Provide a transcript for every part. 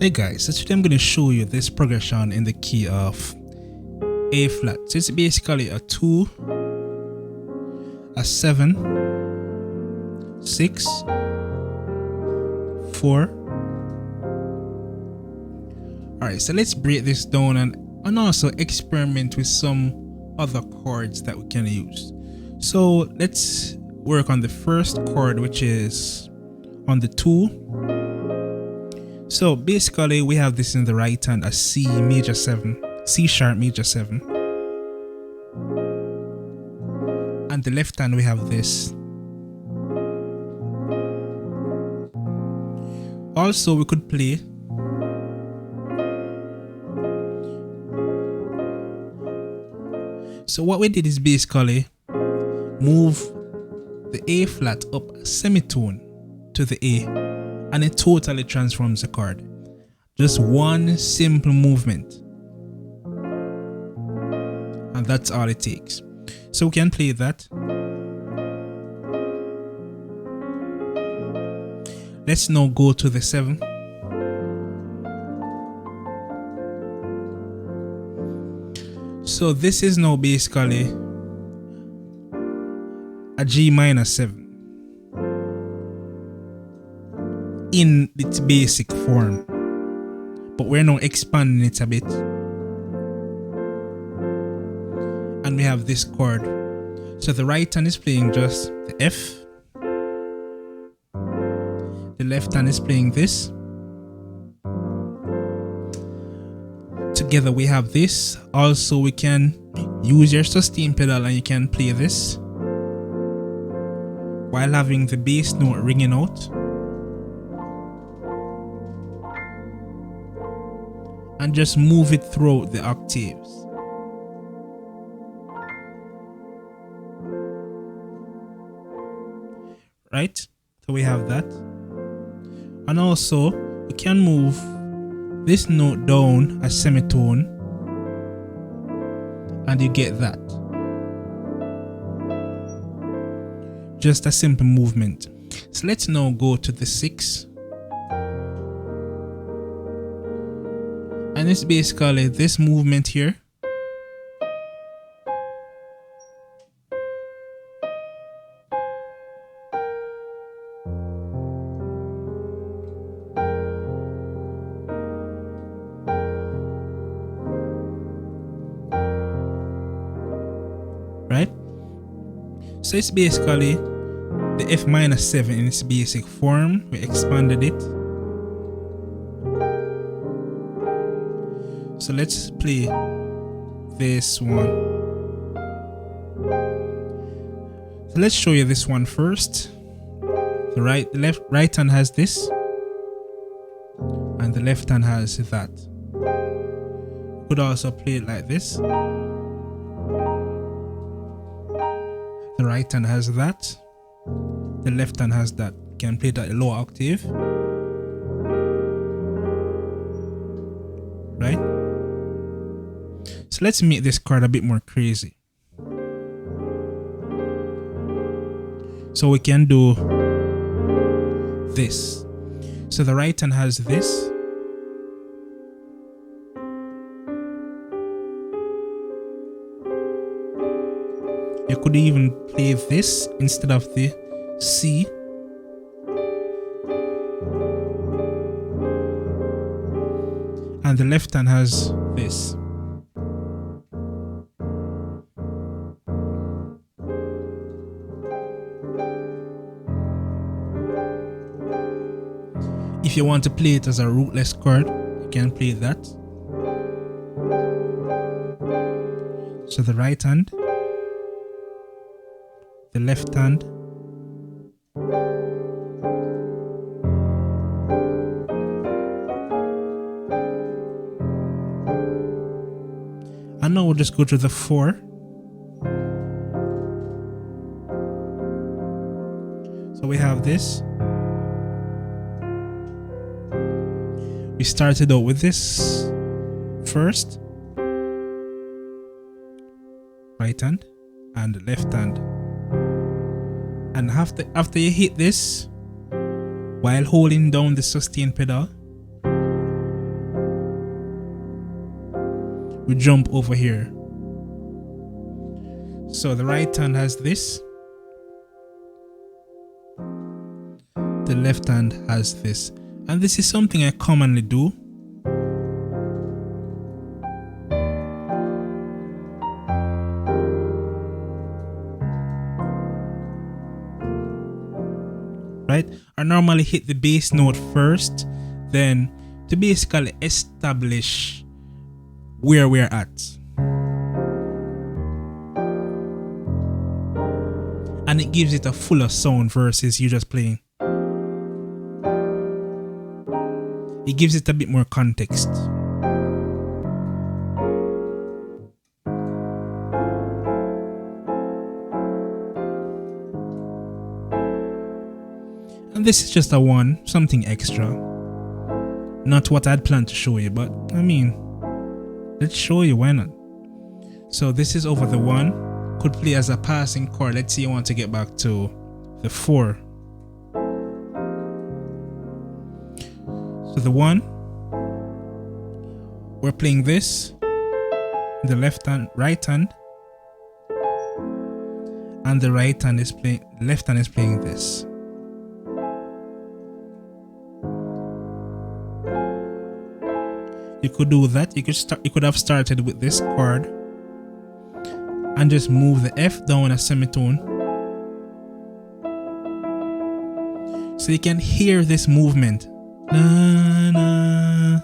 Hey guys, so today I'm going to show you this progression in the key of A flat. So it's basically a 2, a 7, 6, 4. Alright, so let's break this down and also experiment with some other chords that we can use. So let's work on the first chord, which is on the 2. So basically we have this in the right hand as C major 7, C sharp major 7. And the left hand we have this. Also we could play so what we did is basically move the A flat up a semitone to the A, and it totally transforms the chord. Just one simple movement, and that's all it takes. So we can play that. Let's now go to the 7. So this is now basically a G minor 7 in its basic form, but we're now expanding it a bit, and we have this chord. So the right hand is playing just the F, the left hand is playing this. Together we have this. Also we can use your sustain pedal and you can play this while having the bass note ringing out, and just move it throughout the octaves. Right? So we have that. And also we can move this note down a semitone, and you get that. Just a simple movement. So let's now go to the 6. And it's basically this movement here. Right? So it's basically the F minor 7 in its basic form. We expanded it. So let's play this one. So let's show you this one first. The right hand has this, and the left hand has that. You could also play it like this. The right hand has that, the left hand has that. You can play it at a lower octave. Right? So let's make this chord a bit more crazy. So we can do this. So the right hand has this. You could even play this instead of the C. And the left hand has this. If you want to play it as a rootless chord, you can play that. So the right hand, the left hand, and now we'll just go to the 4. So we have this. We started out with this first, right hand and left hand, and after you hit this while holding down the sustain pedal, we jump over here. So the right hand has this, the left hand has this, and this is something I commonly do. Right? I normally hit the bass note first, then to basically establish where we're at. And it gives it a fuller sound versus you just playing. It gives it a bit more context. And this is just a one, something extra. Not what I'd planned to show you, but I mean, let's show you, why not? So this is over the one. Could play as a passing chord. Let's say you want to get back to the 4. So the 1, we're playing this, the left hand, right hand, and the right hand is playing, left hand is playing this. You could do that. You could have started with this chord and just move the F down a semitone, so you can hear this movement. Na, na.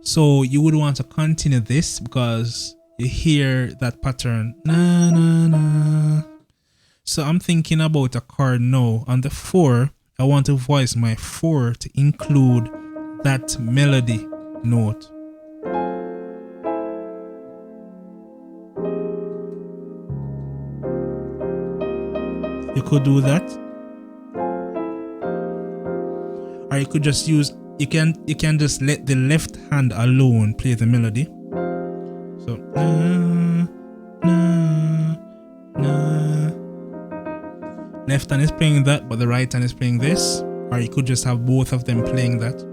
So you would want to continue this because you hear that pattern. Na, na, na. So I'm thinking about a chord now. On the 4, I want to voice my 4 to include that melody note. You could do that, or you could just use, you can just let the left hand alone play the melody. So na, na, na. Left hand is playing that, but the right hand is playing this, or you could just have both of them playing that.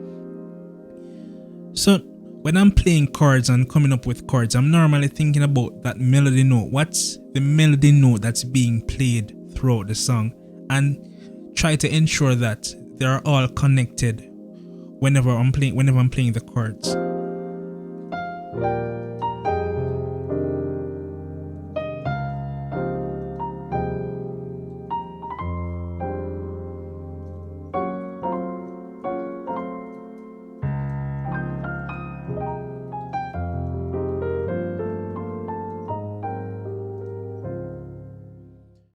So when I'm playing chords and coming up with chords, I'm normally thinking about that melody note. What's the melody note that's being played throughout the song, and try to ensure that they are all connected whenever I'm playing the chords.